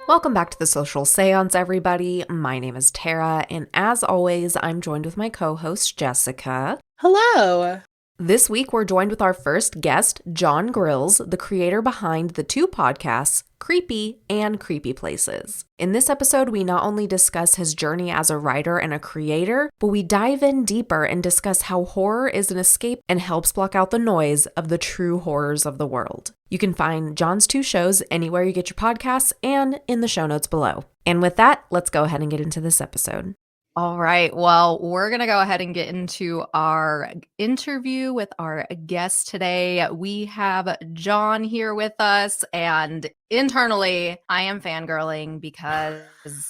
Welcome back to the Social Seance, everybody. My name is Tara, and as always, I'm joined with my co-host, Jessica. Hello. This week, we're joined with our first guest, Jon Grilz, the creator behind the two podcasts, Creepy and Creepy Places. In this episode, we not only discuss his journey as a writer and a creator, but we dive in deeper and discuss how horror is an escape and helps block out the noise of the true horrors of the world. You can find Jon's two shows anywhere you get your podcasts and in the show notes below. And with that, let's go ahead and get into this episode. All right. Well, we're going to go ahead and get into our interview with our guest today. We have Jon here with us, and internally, I am fangirling because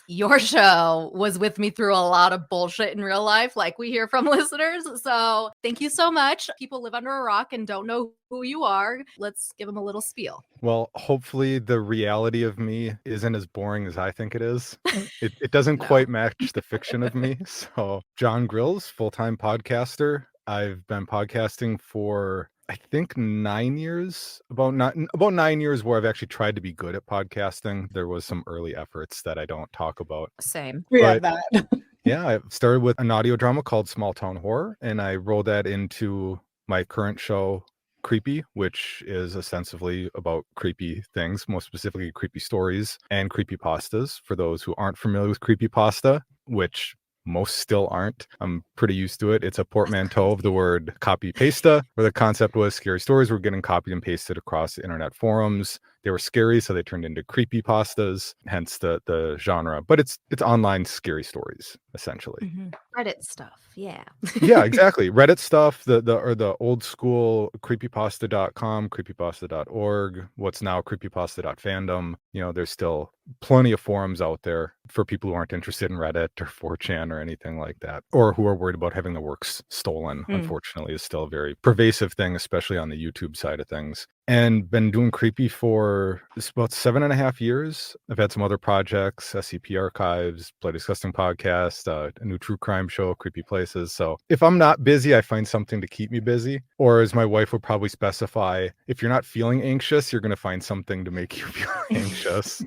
your show was with me through a lot of bullshit in real life, like we hear from listeners. So thank you so much. People live under a rock and don't know who you are. Let's give them a little spiel. Well, hopefully the reality of me isn't as boring as I think it is. It doesn't quite match the fiction of me. So, Jon Grilz, full-time podcaster. I've been podcasting for I think 9 years, about 9 years where I've actually tried to be good at podcasting. There was some early efforts that I don't talk about. Same. We have that. Yeah, I started with an audio drama called Small Town Horror, and I rolled that into my current show, Creepy, which is ostensibly about creepy things, most specifically creepy stories and creepypastas. For those who aren't familiar with creepypasta, which most still aren't, I'm pretty used to it. It's a portmanteau of the word copy pasta, where the concept was scary stories were getting copied and pasted across the internet forums. They were scary, so they turned into creepypastas, hence the genre. But it's online scary stories, essentially. Mm-hmm. Reddit stuff, yeah. Yeah, exactly. Reddit stuff, the old school creepypasta.com, creepypasta.org, what's now creepypasta.fandom. You know, there's still plenty of forums out there for people who aren't interested in Reddit or 4chan or anything like that, or who are worried about having their works stolen. Unfortunately, is still a very pervasive thing, especially on the YouTube side of things. And been doing Creepy for about 7.5 years. I've had some other projects, SCP Archives, Play Disgusting Podcast, a new true crime show, Creepy Places. So if I'm not busy, I find something to keep me busy. Or as my wife would probably specify, if you're not feeling anxious, you're going to find something to make you feel anxious.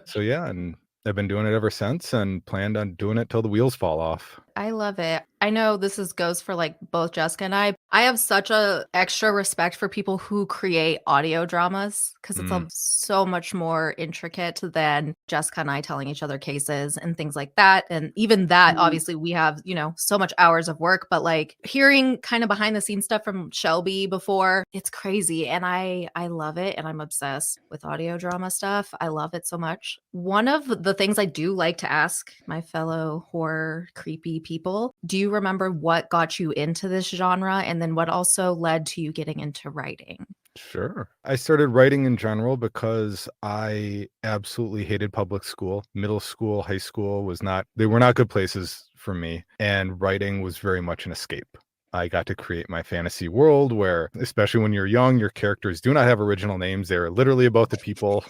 So yeah, and I've been doing it ever since and planned on doing it till the wheels fall off. I love it. I know this goes for like both Jessica and I. I have such a extra respect for people who create audio dramas because it's so much more intricate than Jessica and I telling each other cases and things like that. And even that, obviously, we have, so much hours of work, but like hearing kind of behind the scenes stuff from Shelby before, it's crazy. And I love it. And I'm obsessed with audio drama stuff. I love it so much. One of the things I do like to ask my fellow horror creepy people, do you remember what got you into this genre and then what also led to you getting into writing? Sure. I started writing in general because I absolutely hated public school. Middle school, high school they were not good places for me. And writing was very much an escape. I got to create my fantasy world where, especially when you're young, your characters do not have original names. They're literally about the people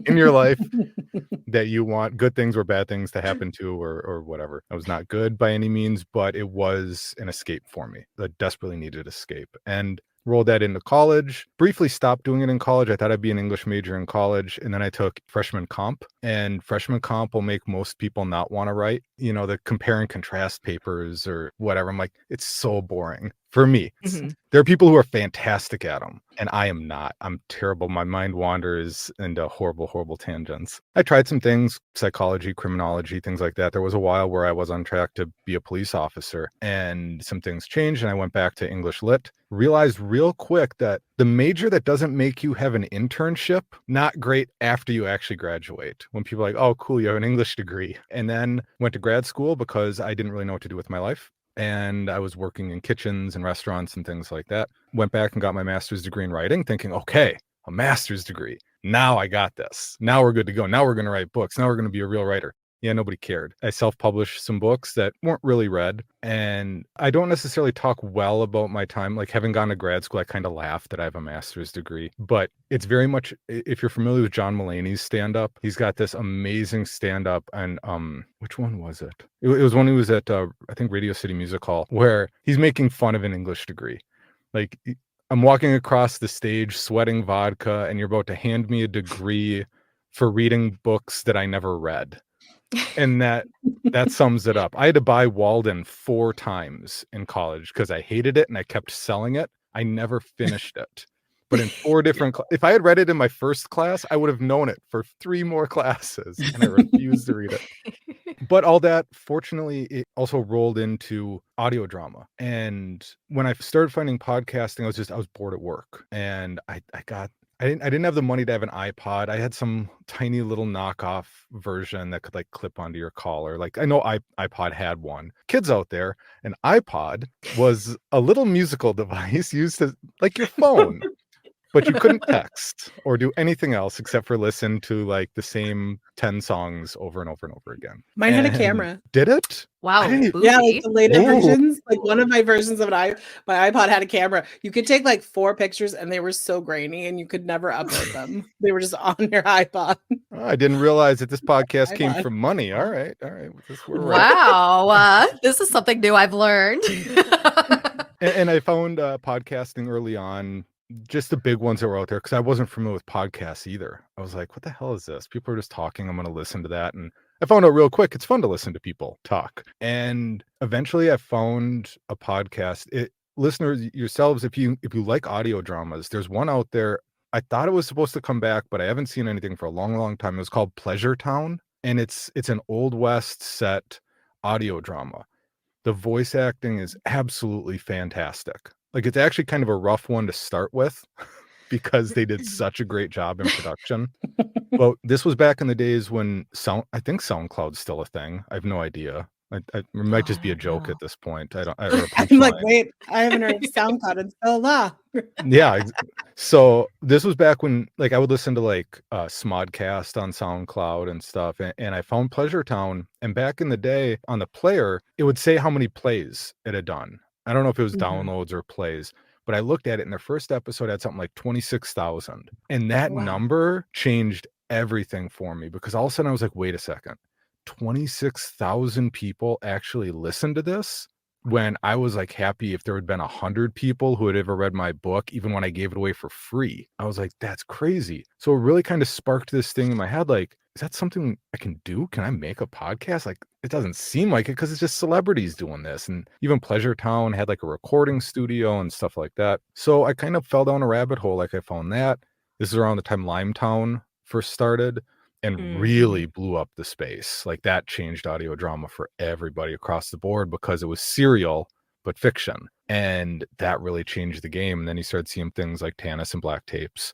in your life that you want good things or bad things to happen to or whatever. I was not good by any means, but it was an escape for me. I desperately needed escape. And rolled that into college, briefly stopped doing it in college. I thought I'd be an English major in college. And then I took freshman comp, and freshman comp will make most people not want to write, the compare and contrast papers or whatever. I'm like, it's so boring for me. There are people who are fantastic at them, and I am not. I'm terrible. My mind wanders into horrible, horrible tangents. I tried some things, psychology, criminology, things like that. There was a while where I was on track to be a police officer, and some things changed, and I went back to English Lit. Realized real quick that the major that doesn't make you have an internship, not great after you actually graduate. When people are like, oh, cool, you have an English degree. And then went to grad school because I didn't really know what to do with my life. And I was working in kitchens and restaurants and things like that. Went back and got my master's degree in writing, thinking, okay, a master's degree. Now I got this. Now we're good to go. Now we're going to write books. Now we're going to be a real writer. Yeah, nobody cared. I self-published some books that weren't really read. And I don't necessarily talk well about my time. Like, having gone to grad school, I kind of laugh that I have a master's degree. But it's very much, if you're familiar with John Mulaney's stand-up, he's got this amazing stand-up. And which one was it? It was when he was at, I think, Radio City Music Hall, where he's making fun of an English degree. Like, I'm walking across the stage, sweating vodka, and you're about to hand me a degree for reading books that I never read. And that sums it up. I had to buy Walden 4 times in college because I hated it and I kept selling it. I never finished it. But in 4 different if I had read it in my first class, I would have known it for 3 more classes, and I refused to read it. But all that, fortunately, it also rolled into audio drama. And when I started finding podcasting, I was bored at work, and I didn't have the money to have an iPod. I had some tiny little knockoff version that could like clip onto your collar. Like I know iPod had one. Kids out there, an iPod was a little musical device used as like your phone. But you couldn't text or do anything else except for listen to like the same 10 songs over and over and over again. Mine had a camera. Did it? Wow. Yeah, like the later Ooh. versions. Like one of my versions of my iPod had a camera. You could take like 4 pictures and they were so grainy and you could never upload them. They were just on your iPod. Oh, I didn't realize that this podcast came from money. All right. Wow. This is something new I've learned. And I found podcasting early on. Just the big ones that were out there, because I wasn't familiar with podcasts either. I was like, what the hell is this? People are just talking. I'm going to listen to that. And I found out real quick, it's fun to listen to people talk. And eventually I found a podcast. Listeners yourselves, if you like audio dramas, there's one out there. I thought it was supposed to come back, but I haven't seen anything for a long, long time. It was called Pleasure Town. And it's an Old West set audio drama. The voice acting is absolutely fantastic. Like it's actually kind of a rough one to start with because they did such a great job in production. Well, this was back in the days when I think SoundCloud's still a thing. I have no idea. It might just be a joke at this point. I'm like, wait, I haven't heard of SoundCloud in so long. Yeah. So this was back when like I would listen to like Smodcast on SoundCloud and stuff. And I found Pleasure Town. And back in the day on the player, it would say how many plays it had done. I don't know if it was downloads or plays, but I looked at it and the first episode had something like 26,000. And that number changed everything for me because all of a sudden I was like, wait a second, 26,000 people actually listened to this? When I was like happy if there had been 100 people who had ever read my book, even when I gave it away for free. I was like, that's crazy. So it really kind of sparked this thing in my head. Like, is that something I can do? Can I make a podcast? Like, it doesn't seem like it because it's just celebrities doing this. And even Pleasure Town had like a recording studio and stuff like that. So I kind of fell down a rabbit hole. Like I found that. This is around the time Limetown first started. And really blew up the space. Like that changed audio drama for everybody across the board because it was serial, but fiction. And that really changed the game. And then you started seeing things like Tanis and Black Tapes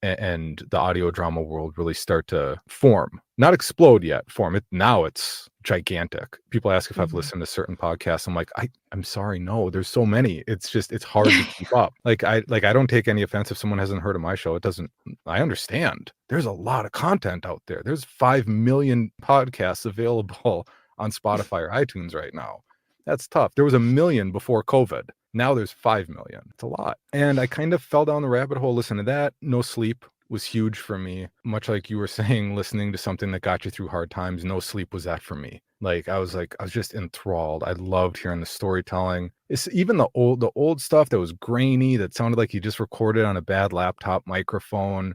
and the audio drama world really start to form, not explode yet, form it. Now it's gigantic. People ask if I've listened to certain podcasts. I'm like, I'm sorry. No, there's so many. It's hard to keep up. I don't take any offense if someone hasn't heard of my show. I understand. There's a lot of content out there. There's 5 million podcasts available on Spotify or iTunes right now. That's tough. There was 1 million before COVID. Now there's 5 million. It's a lot. And I kind of fell down the rabbit hole listening to that. No Sleep was huge for me. Much like you were saying, listening to something that got you through hard times, No Sleep was that for me. I was just enthralled. I loved hearing the storytelling. It's even the old stuff that was grainy, that sounded like you just recorded on a bad laptop microphone.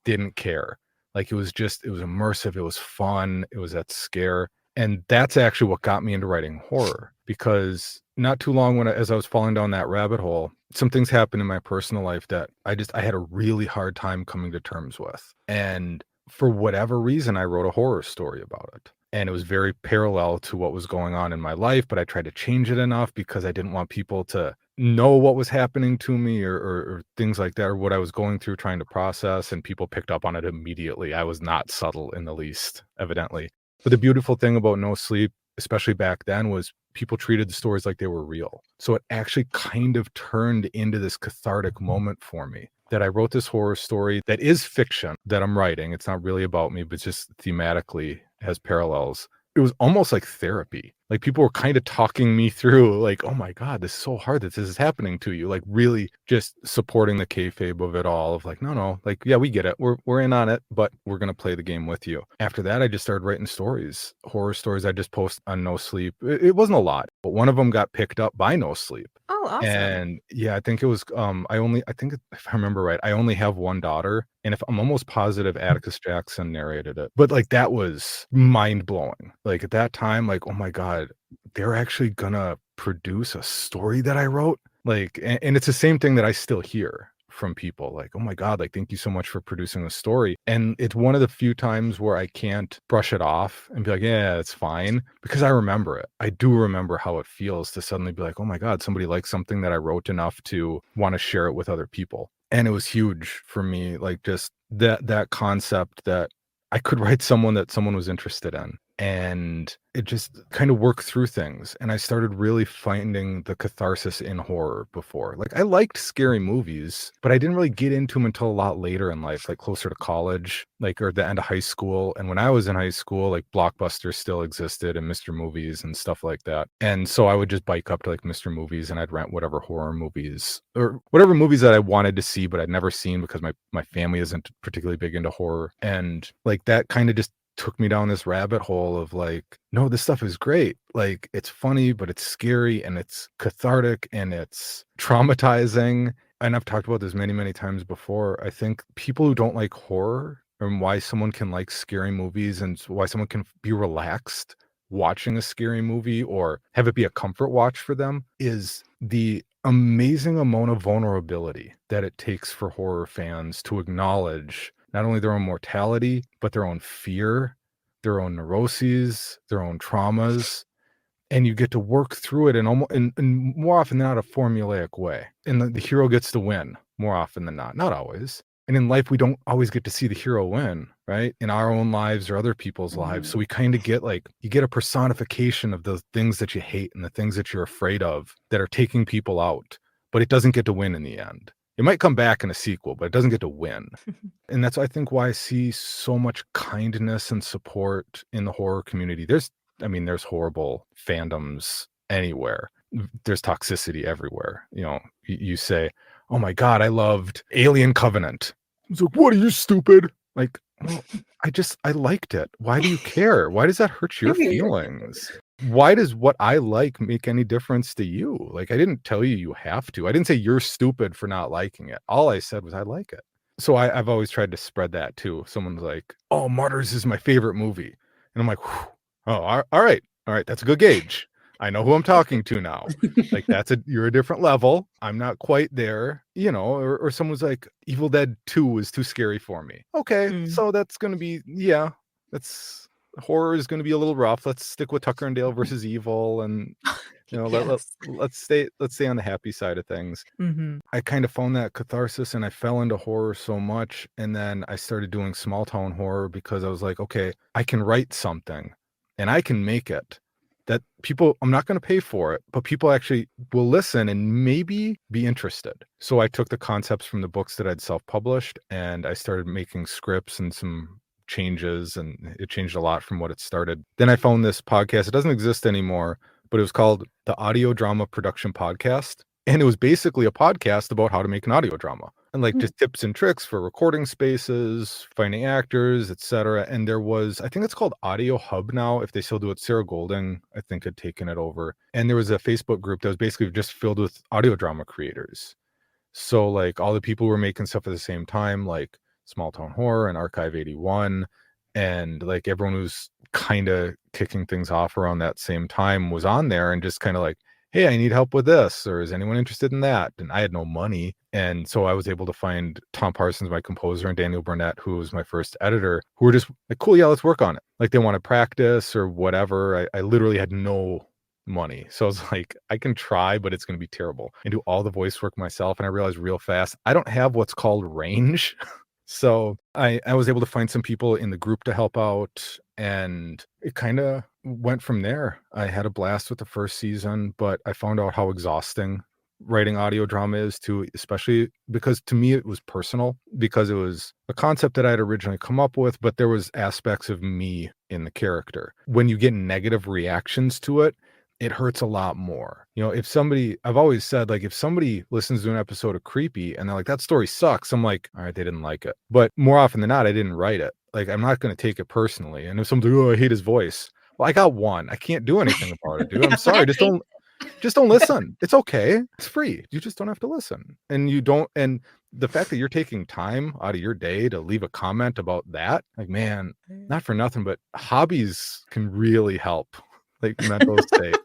Didn't care. It was immersive. It was fun. It was that scare. And that's actually what got me into writing horror, because not too long as I was falling down that rabbit hole, some things happened in my personal life that I had a really hard time coming to terms with. And for whatever reason, I wrote a horror story about it. And it was very parallel to what was going on in my life, but I tried to change it enough because I didn't want people to know what was happening to me or things like that, or what I was going through trying to process. And people picked up on it immediately. I was not subtle in the least, evidently. But the beautiful thing about No Sleep, especially back then, was people treated the stories like they were real. So it actually kind of turned into this cathartic moment for me, that I wrote this horror story that is fiction that I'm writing. It's not really about me, but just thematically has parallels. It was almost like therapy. People were kind of talking me through, oh my God, this is so hard that this is happening to you. Really just supporting the kayfabe of it all, of no, yeah, we get it. We're in on it, but we're going to play the game with you. After that, I just started writing stories, horror stories. I just post on No Sleep. It wasn't a lot, but one of them got picked up by No Sleep. Oh, Oh, awesome. And yeah, I think it was I think if I remember right, I only have one daughter, and if I'm almost positive Atticus Jackson narrated it. But like that was mind-blowing. Like at that time, like, oh my God, they're actually gonna produce a story that I wrote. Like, and it's the same thing that I still hear from people, like, oh my God, like, thank you so much for producing a story. And it's one of the few times where I can't brush it off and be like, yeah, it's fine, because I remember it. I do remember how it feels to suddenly be like, oh my God, somebody likes something that I wrote enough to want to share it with other people. And it was huge for me, like just that concept that I could write someone that someone was interested in. And it just kind of worked through things. And I started really finding the catharsis in horror before. Like I liked scary movies, but I didn't really get into them until a lot later in life, like closer to college, like or the end of high school. And when I was in high school, like Blockbuster still existed and Mr. Movies and stuff like that. And so I would just bike up to like Mr. Movies and I'd rent whatever horror movies or whatever movies that I wanted to see, but I'd never seen because my family isn't particularly big into horror. And like that kind of just took me down this rabbit hole of like, no, this stuff is great. Like it's funny, but it's scary and it's cathartic and it's traumatizing. And I've talked about this many, many times before. I think people who don't like horror and why someone can like scary movies and why someone can be relaxed watching a scary movie or have it be a comfort watch for them is the amazing amount of vulnerability that it takes for horror fans to acknowledge not only their own mortality, but their own fear, their own neuroses, their own traumas. And you get to work through it in more often than not a formulaic way. And the hero gets to win more often than not always. And in life, we don't always get to see the hero win, right? In our own lives or other people's lives. So we kind of get like, you get a personification of the things that you hate and the things that you're afraid of that are taking people out, but it doesn't get to win in the end. It might come back in a sequel, but it doesn't get to win. And that's, I think, why I see so much kindness and support in the horror community. There's horrible fandoms anywhere. There's toxicity everywhere. You know, you say, oh my God, I loved Alien Covenant. It's like, what are you, stupid? Like, well, I liked it. Why do you care? Why does that hurt your feelings? Why does what I like make any difference to you? Like, I didn't tell you have to. I didn't say you're stupid for not liking it. All I said was I like it. So I've always tried to spread that too. Someone's like, oh, Martyrs is my favorite movie. And I'm like, oh, all right. That's a good gauge. I know who I'm talking to now. Like you're a different level. I'm not quite there, you know, or someone's like, Evil Dead 2 was too scary for me. Okay. So that's going to be, horror is going to be a little rough. Let's stick with Tucker and Dale versus Evil, and you know, let's stay on the happy side of things. I kind of found that catharsis, and I fell into horror so much, and then I started doing small town horror because I was like, okay, I can write something, and I can make it that people, I'm not going to pay for it, but people actually will listen and maybe be interested. So I took the concepts from the books that I'd self-published, and I started making scripts and some changes, and it changed a lot from what it started. Then I found this podcast. It doesn't exist anymore, but it was called the Audio Drama Production Podcast. And it was basically a podcast about how to make an audio drama and like just tips and tricks for recording spaces, finding actors, etc. And there was, I think it's called Audio Hub now, if they still do it. Sarah Golding, I think, had taken it over. And there was a Facebook group that was basically just filled with audio drama creators. So like all the people were making stuff at the same time, like Small Town Horror and Archive 81, and like everyone who's kind of kicking things off around that same time was on there and just kind of like, hey, I need help with this, or is anyone interested in that? And I had no money, and so I was able to find Tom Parsons, my composer, and Daniel Burnett, who was my first editor, who were just like, cool, yeah, let's work on it. Like they want to practice or whatever. I literally had no money, so I was like, I can try, but it's going to be terrible, and do all the voice work myself. And I realized real fast I don't have what's called range. So I was able to find some people in the group to help out, and it kind of went from there. I had a blast with the first season, but I found out how exhausting writing audio drama is too, especially because to me it was personal, because it was a concept that I had originally come up with, but there was aspects of me in the character. When you get negative reactions to it, it hurts a lot more. You know, if somebody, I've always said, like, if somebody listens to an episode of Creepy and they're like, that story sucks, I'm like, all right, they didn't like it. But more often than not, I didn't write it. Like, I'm not going to take it personally. And if someone's like, oh, I hate his voice. Well, I got one. I can't do anything about it, dude. I'm sorry. Just don't listen. It's okay. It's free. You just don't have to listen. And you don't, and the fact that you're taking time out of your day to leave a comment about that, like, man, not for nothing, but hobbies can really help like mental state.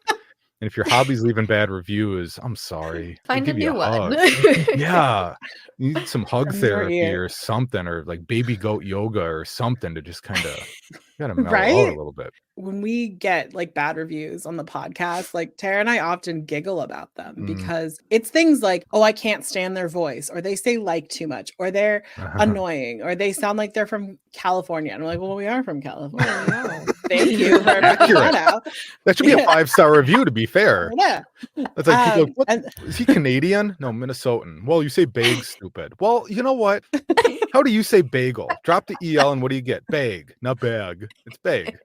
And if your hobby's leaving bad reviews, I'm sorry. Find I'll a give you new one. hug. Yeah. You need some hug From your therapy ear. or something, or like baby goat yoga or something to just kind of mellow out a Right? little bit. When we get like bad reviews on the podcast, like Tara and I often giggle about them because it's things like, oh, I can't stand their voice, or they say like too much, or they're annoying, or they sound like they're from California. And we're like, well, we are from California. Thank you for pointing that out. That should be a 5-star review, to be fair. Yeah. It's like people are like, is he Canadian? No, Minnesotan. Well, you say bag, stupid. Well, you know what? How do you say bagel? Drop the EL and what do you get? Bag, not bag. It's bag.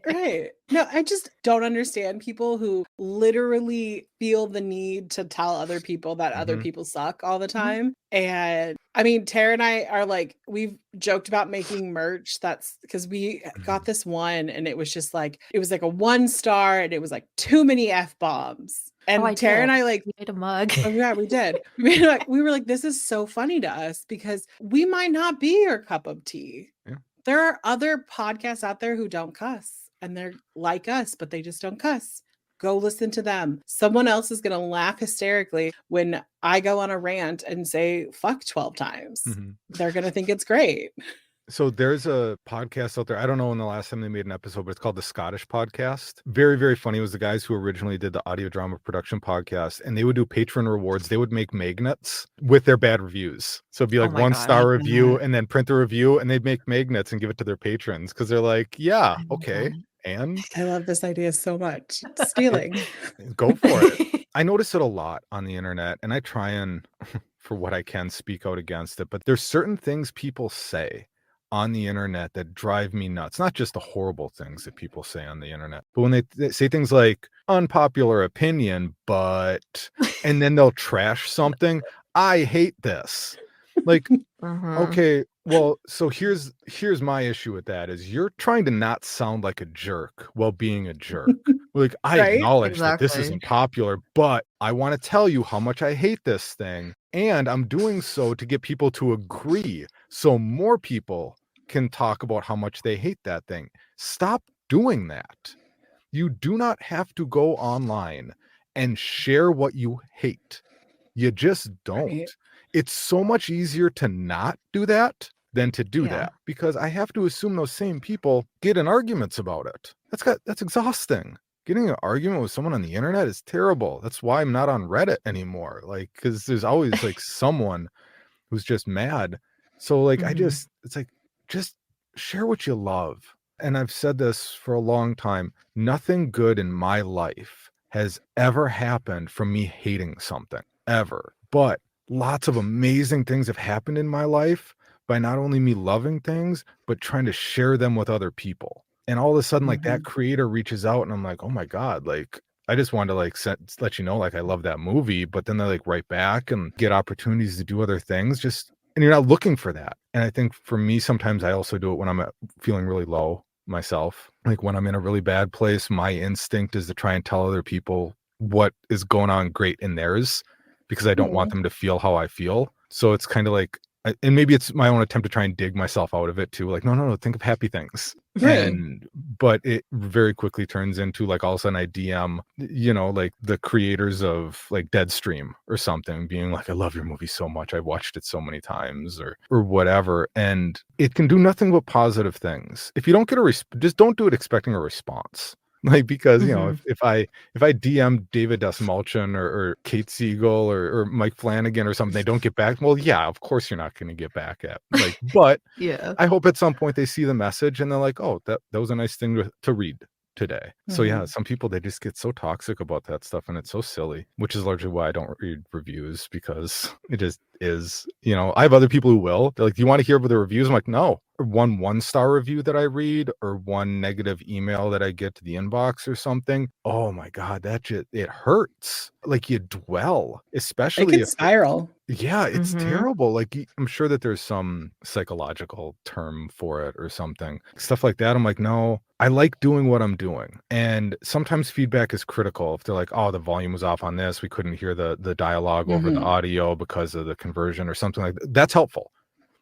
Right. No, I just don't understand people who literally feel the need to tell other people that other people suck all the time. And I mean, Tara and I are like, we've joked about making merch. That's because we got this one and it was just like, it was like a 1-star and it was like too many F-bombs. And Tara and I like made a mug. Oh yeah, we did. We were like, this is so funny to us because we might not be your cup of tea. Yeah. There are other podcasts out there who don't cuss and they're like us, but they just don't cuss. Go listen to them. Someone else is going to laugh hysterically when I go on a rant and say fuck 12 times. They're going to think it's great. So there's a podcast out there. I don't know when the last time they made an episode, but it's called the Scottish Podcast. Very, very funny. It was the guys who originally did the audio drama production podcast, and they would do patron rewards. They would make magnets with their bad reviews. So it'd be like 1-star review and then print the review, and they'd make magnets and give it to their patrons because they're like, yeah, okay. And I love this idea so much. Stealing. Go for it. I notice it a lot on the internet, and I try and, for what I can, speak out against it. But there's certain things people say on the internet that drive me nuts. Not just the horrible things that people say on the internet, but when they say things like unpopular opinion, but, and then they'll trash something. I hate this. Like, okay, well, so here's my issue with that is you're trying to not sound like a jerk while being a jerk. Like, I acknowledge that this isn't popular, but I want to tell you how much I hate this thing. And I'm doing so to get people to agree so more people can talk about how much they hate that thing. Stop doing that. You do not have to go online and share what you hate. You just don't. Right. It's so much easier to not do that than to do that, because I have to assume those same people get in arguments about it. That's exhausting. Getting an argument with someone on the internet is terrible. That's why I'm not on Reddit anymore. Like, because there's always like someone who's just mad. So like, it's like, just share what you love. And I've said this for a long time. Nothing good in my life has ever happened from me hating something, ever. But lots of amazing things have happened in my life by not only me loving things, but trying to share them with other people. And all of a sudden, like that creator reaches out and I'm like, oh my God, like, I just wanted to like let you know, like, I love that movie, but then they like write back and get opportunities to do other things. And you're not looking for that. And I think for me, sometimes I also do it when I'm feeling really low myself. Like when I'm in a really bad place, my instinct is to try and tell other people what is going on great in theirs, because I don't want them to feel how I feel. So it's kind of like, and maybe it's my own attempt to try and dig myself out of it too. Like, no, think of happy things. Right. But it very quickly turns into like, all of a sudden I DM, like the creators of like Deadstream or something, being like, I love your movie so much. I've watched it so many times or whatever. And it can do nothing but positive things. If you don't get just don't do it expecting a response. Like, because, if I DM David Desmalchin or Kate Siegel or Mike Flanagan or something, they don't get back. Well, yeah, of course you're not going to get back at. Like, but I hope at some point they see the message and they're like, oh, that was a nice thing to read today. So yeah, some people, they just get so toxic about that stuff and it's so silly, which is largely why I don't read reviews, because it just is. I have other people who will. They're like, do you want to hear about the reviews? I'm like, no. Or one-star review that I read, or one negative email that I get to the inbox or something. Oh my God, it hurts. Like, you dwell, It especially could if spiral. yeah, it's Mhm. terrible. Like, I'm sure that there's some psychological term for it or something. Stuff like that. I'm like, no, I like doing what I'm doing. And sometimes feedback is critical. If they're like, oh, the volume was off on this, we couldn't hear the dialogue over the Mhm. audio because of the conversion or something like that. That's helpful.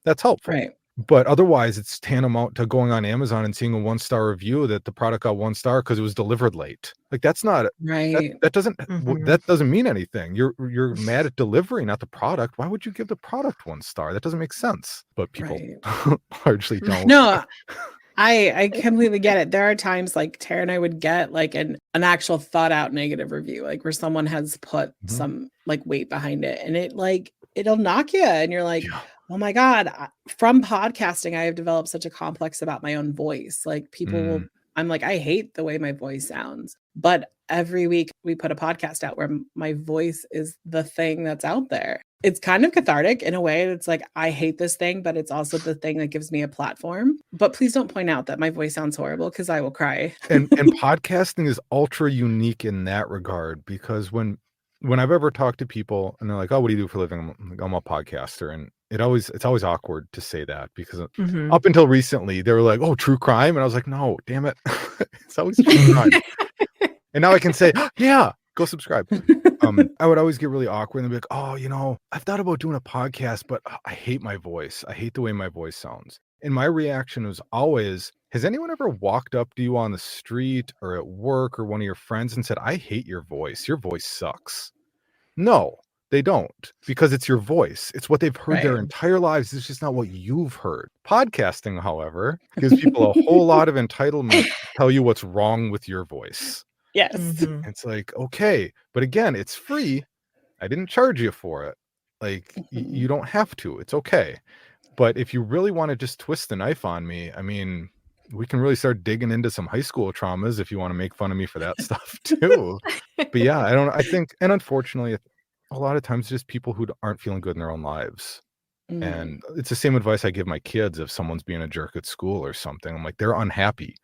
That's helpful. Right. But otherwise, it's tantamount to going on Amazon and seeing a 1-star review that the product got 1 star because it was delivered late. Like, that's not Right. that doesn't Mhm. that doesn't mean anything. You're mad at delivery, not the product. Why would you give the product 1 star? That doesn't make sense. But people Right. largely don't. No, I completely get it. There are times like Tara and I would get like an actual thought out negative review, like where someone has put Mhm. some like weight behind it, and it'll knock you, and you're like, Yeah. oh my God. From podcasting, I have developed such a complex about my own voice. Like I'm like, I hate the way my voice sounds. But every week we put a podcast out where my voice is the thing that's out there. It's kind of cathartic in a way. It's like, I hate this thing, but it's also the thing that gives me a platform. But please don't point out that my voice sounds horrible, because I will cry. And podcasting is ultra unique in that regard, because when I've ever talked to people and they're like, oh, what do you do for a living? I'm like, I'm a podcaster. And it's always awkward to say that, because Mhm. up until recently they were like, oh, true crime. And I was like, no, damn it. It's always true crime. And now I can say, yeah, go subscribe. I would always get really awkward and be like, oh, I've thought about doing a podcast, but I hate my voice. I hate the way my voice sounds. And my reaction was always, has anyone ever walked up to you on the street or at work or one of your friends and said, I hate your voice. Your voice sucks? No, they don't, because it's your voice. It's what they've heard their Right. entire lives. It's just not what you've heard. Podcasting, however, gives people a whole lot of entitlement to tell you what's wrong with your voice. Yes. Mhm. It's like, okay, but again, it's free. I didn't charge you for it. Like, you don't have to. It's okay. But if you really want to just twist the knife on me, I mean, we can really start digging into some high school traumas if you want to make fun of me for that stuff too. But yeah, I think, and unfortunately, a lot of times just people who aren't feeling good in their own lives. Mhm. And it's the same advice I give my kids if someone's being a jerk at school or something. I'm like, they're unhappy.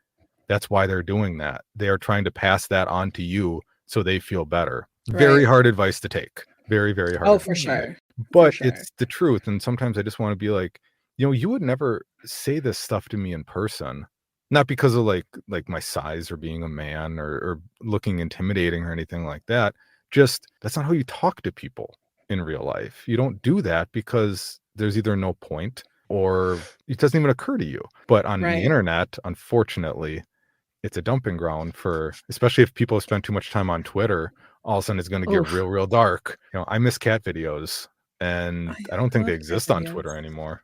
That's why they're doing that. They are trying to pass that on to you so they feel better. Very Right. hard advice to take. Very, very hard. Oh, advice for to take. sure. But sure. it's the truth. And sometimes I just want to be like, you would never say this stuff to me in person. Not because of like my size or being a man or looking intimidating or anything like that. Just, that's not how you talk to people in real life. You don't do that because there's either no point or it doesn't even occur to you. But on the Right. internet, unfortunately, it's a dumping ground for, especially if people spend too much time on Twitter, all of a sudden it's going to get Oof. real, real dark. I miss cat videos, and I don't think they love cat exist on videos. Twitter anymore.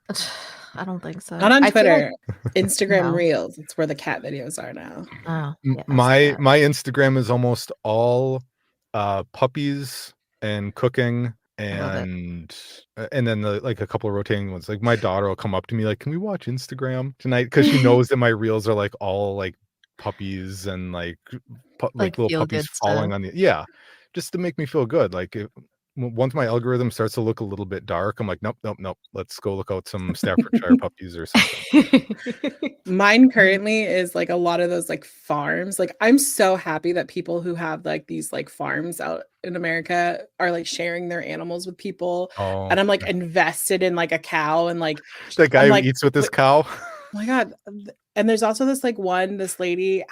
I don't think so. Not on I feel Twitter. like- Instagram No. Reels. It's where the cat videos are now. Oh, yeah, I see My that. Instagram is almost all puppies and cooking, love it. and then like a couple of rotating ones. Like, my daughter will come up to me like, can we watch Instagram tonight? Because she knows that my reels are like all like puppies and like Like little feel puppies good falling stuff. on the just to make me feel good. Like, once my algorithm starts to look a little bit dark, I'm like, nope, let's go look out some Staffordshire puppies or something. Mine currently is like a lot of those like farms. Like, I'm so happy that people who have like these like farms out in America are like sharing their animals with people. Oh, And I'm like invested in like a cow, and like the guy I'm who like, eats with his "Wait, cow. oh my God." And there's also this like this lady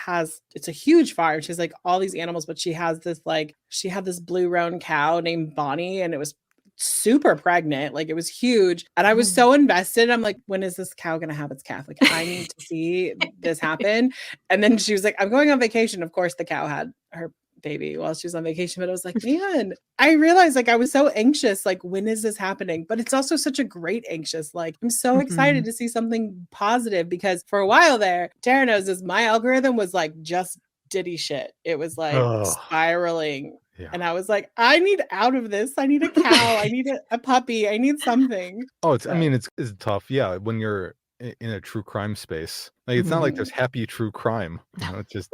it's a huge farm. She has like all these animals, but she had this blue roan cow named Bonnie, and it was super pregnant. Like, it was huge. And I was so invested. I'm like, when is this cow going to have its calf? Like, I need to see this happen. And then she was like, I'm going on vacation. Of course, the cow had her baby while she was on vacation. But I was like, man, I realized like I was so anxious. Like, when is this happening? But it's also such a great anxious. Like, I'm so excited to see something positive, because for a while there, Tara knows this, my algorithm was like just diddy shit. It was like spiraling. Yeah. And I was like, I need out of this. I need a cow. I need a puppy. I need something. Oh, I mean, it's tough. Yeah, when you're in a true crime space, like, it's not like there's happy true crime. It's just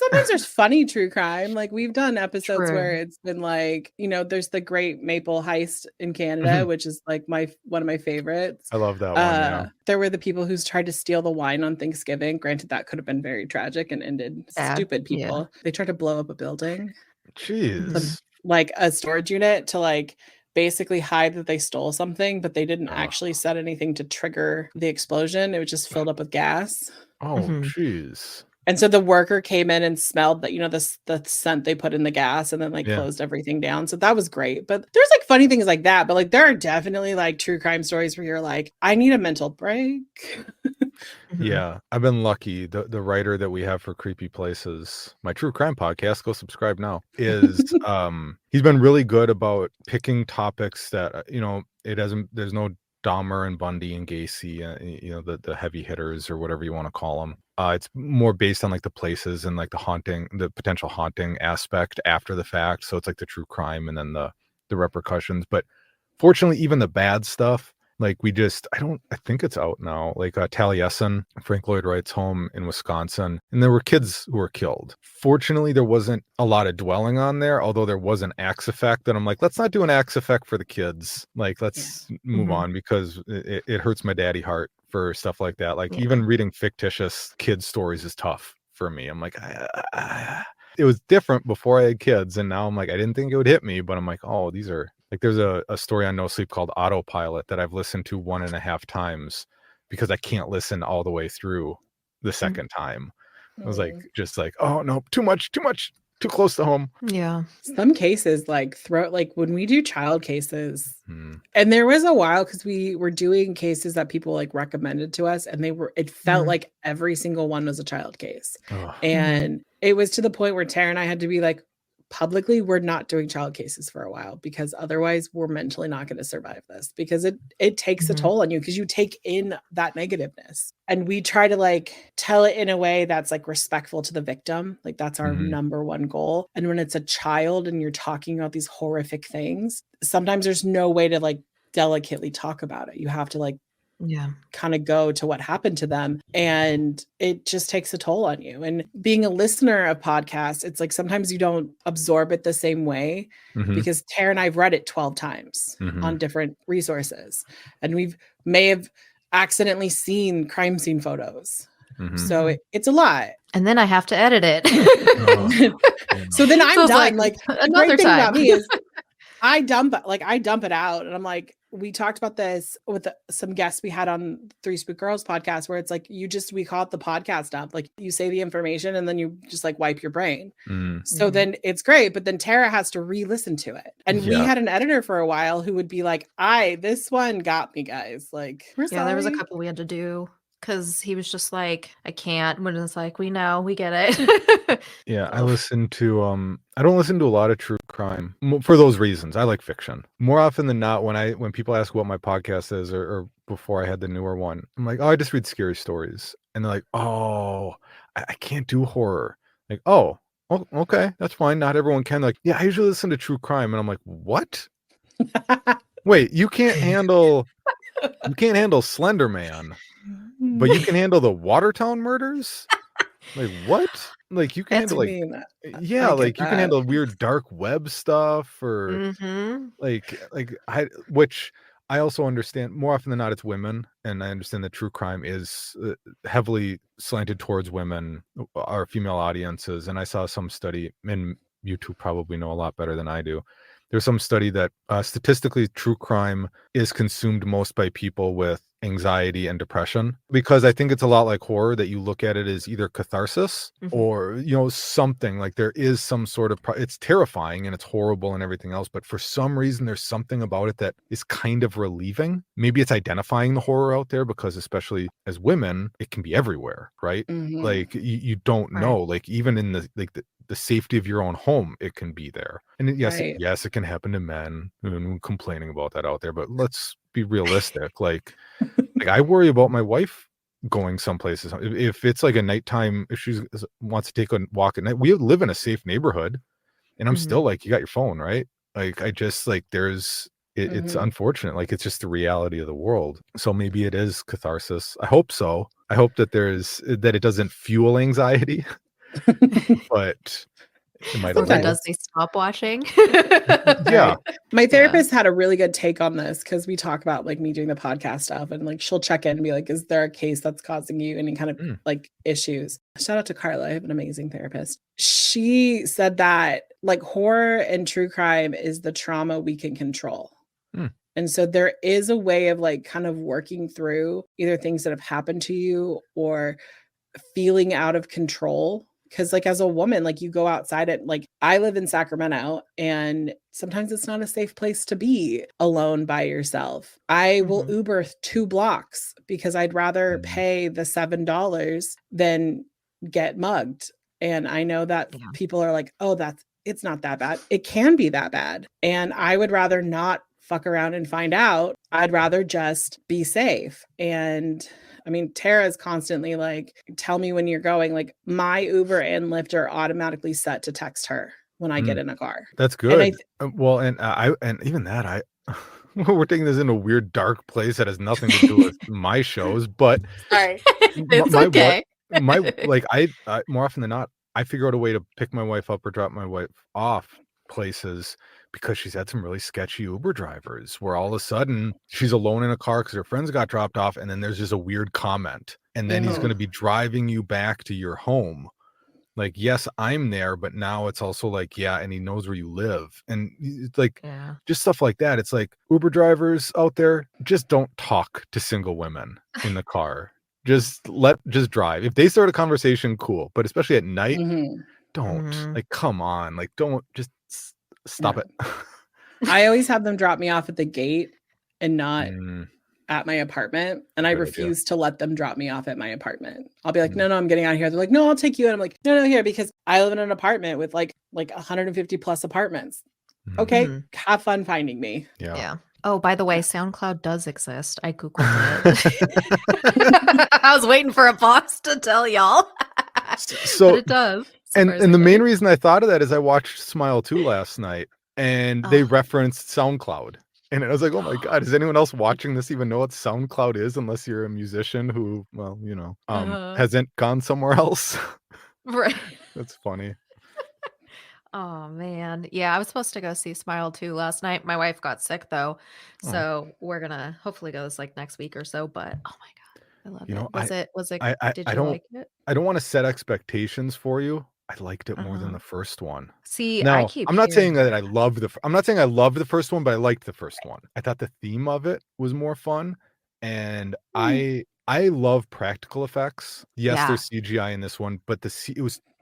sometimes there's funny true crime. Like we've done episodes True. where it's been like, there's the Great Maple Heist in Canada, which is like one of my favorites. I love that one. Yeah. There were the people who's tried to steal the wine on Thanksgiving. Granted, that could have been very tragic and ended stupid people. Yeah. They tried to blow up a building. Jeez. Like a storage unit to like basically hide that they stole something, but they didn't actually set anything to trigger the explosion. It was just filled up with gas. Oh, jeez. And so the worker came in and smelled that, the scent they put in the gas and then like closed everything down. So that was great. But there's like funny things like that. But like there are definitely like true crime stories where you're like, I need a mental break. Yeah, I've been lucky. The writer that we have for Creepy Places, my true crime podcast, go subscribe now, is he's been really good about picking topics that, there's no Dahmer and Bundy and Gacy, the heavy hitters or whatever you want to call them. It's more based on like the places and like the potential haunting aspect after the fact. So it's like the true crime and then the repercussions. But fortunately, even the bad stuff, like I think it's out now. Like Taliesin, Frank Lloyd Wright's home in Wisconsin, and there were kids who were killed. Fortunately, there wasn't a lot of dwelling on there, although there was an axe effect that I'm like, let's not do an axe effect for the kids. Like, let's move on because it hurts my daddy heart for stuff like that. Like even reading fictitious kids stories is tough for me. I'm like, it was different before I had kids, and now I'm like, I didn't think it would hit me, but I'm like, oh, these are like, there's a story on No Sleep called Autopilot that I've listened to 1.5 times because I can't listen all the way through the second time. I was like, oh no, too much, too close to home. Yeah. Some cases like when we do child cases, and there was a while because we were doing cases that people like recommended to us, and it felt like every single one was a child case. And it was to the point where Tara and I had to be like, publicly, we're not doing child cases for a while because otherwise we're mentally not going to survive this, because it takes a toll on you because you take in that negativeness. And we try to like tell it in a way that's like respectful to the victim. Like that's our number one goal. And when it's a child and you're talking about these horrific things, sometimes there's no way to like delicately talk about it. You have to like kind of go to what happened to them, and it just takes a toll on you. And being a listener of podcasts, it's like sometimes you don't absorb it the same way because Tara and I've read it 12 times on different resources, and may have accidentally seen crime scene photos. So it's a lot, and then I have to edit it. So then I'm done. Like another the great thing time about me is I dump it out, and I'm like, we talked about this with some guests we had on Three Spook Girls podcast, where it's like we call it the podcast dump. Like you say the information and then you just like wipe your brain. So then it's great, but then Tara has to re-listen to it. And we had an editor for a while who would be like, this one got me, guys. Like, there was a couple we had to do because he was just like, I can't. When it's like, we know, we get it. I listen to I don't listen to a lot of true crime for those reasons. I like fiction more often than not. When people ask what my podcast is, or before I had the newer one, I'm like, I just read scary stories, and they're like, I can't do horror. Like, okay, that's fine. Not everyone can. Like, I usually listen to true crime, and I'm like, what? Wait, you can't handle Slender Man, but you can handle the Watertown murders? Like, what? Like, you can handle like you can handle weird dark web stuff, or which I also understand more often than not it's women, and I understand that true crime is heavily slanted towards women, our female audiences. And I saw some study, and you two probably know a lot better than I do. There's some study that statistically true crime is consumed most by people with anxiety and depression, because I think it's a lot like horror, that you look at it as either catharsis or, something like there is some sort of, it's terrifying and it's horrible and everything else. But for some reason, there's something about it that is kind of relieving. Maybe it's identifying the horror out there, because especially as women, it can be everywhere, right? Like you don't know, like even in the safety of your own home, it can be there. And yes, it can happen to men, and complaining about that out there, but let's be realistic. Like I worry about my wife going some places. If it's like a nighttime, if she wants to take a walk at night, we live in a safe neighborhood, and I'm still like, you got your phone, right? Like I just like it's unfortunate. Like it's just the reality of the world. So maybe it is catharsis. I hope so. I hope that that it doesn't fuel anxiety. but it might Or if it Sometimes. does, they stop watching. Yeah. My therapist had a really good take on this because we talk about like me doing the podcast stuff and like she'll check in and be like, is there a case that's causing you any kind of like issues? Shout out to Carla. I have an amazing therapist. She said that like horror and true crime is the trauma we can control. And so there is a way of like kind of working through either things that have happened to you or feeling out of control. Because like as a woman, like you go outside it, like I live in Sacramento and sometimes it's not a safe place to be alone by yourself. I will Uber 2 blocks because I'd rather pay the $7 than get mugged. And I know that people are like, oh, it's not that bad. It can be that bad. And I would rather not fuck around and find out. I'd rather just be safe. And I mean, Tara's constantly like, tell me when you're going. Like my Uber and Lyft are automatically set to text her when I get in a car. That's good. And even that, we're taking this in a weird dark place that has nothing to do with my shows, but sorry, it's okay. I more often than not, I figure out a way to pick my wife up or drop my wife off places because she's had some really sketchy Uber drivers where all of a sudden she's alone in a car because her friends got dropped off and then there's just a weird comment and then he's going to be driving you back to your home. Like, yes, I'm there, but now it's also like, yeah, and he knows where you live. And it's like, just stuff like that. It's like Uber drivers out there, just don't talk to single women in the car. Just drive. If they start a conversation, cool. But especially at night, don't. Like, come on. Like, don't just stop it. I always have them drop me off at the gate and not at my apartment. And I refuse to let them drop me off at my apartment. I'll be like, no, I'm getting out of here. They're like, no, I'll take you. And I'm like, no, here, because I live in an apartment with like 150 plus apartments. Okay. Have fun finding me. Yeah. Oh, by the way, SoundCloud does exist. I Googled it. I was waiting for a boss to tell y'all. So but it does. And the main reason I thought of that is I watched Smile 2 last night and they referenced SoundCloud. And I was like, oh my God, does anyone else watching this even know what SoundCloud is unless you're a musician who, well, you know, hasn't gone somewhere else? Right. That's funny. Oh man. Yeah, I was supposed to go see Smile 2 last night. My wife got sick though. So we're gonna hopefully go this like next week or so. But oh my God, I love it. Was it did you like it? I don't want to set expectations for you. I liked it more than the first one. See, now, I'm not saying that I loved the first one, but I liked the first one. I thought the theme of it was more fun. And I love practical effects. Yes, there's CGI in this one, but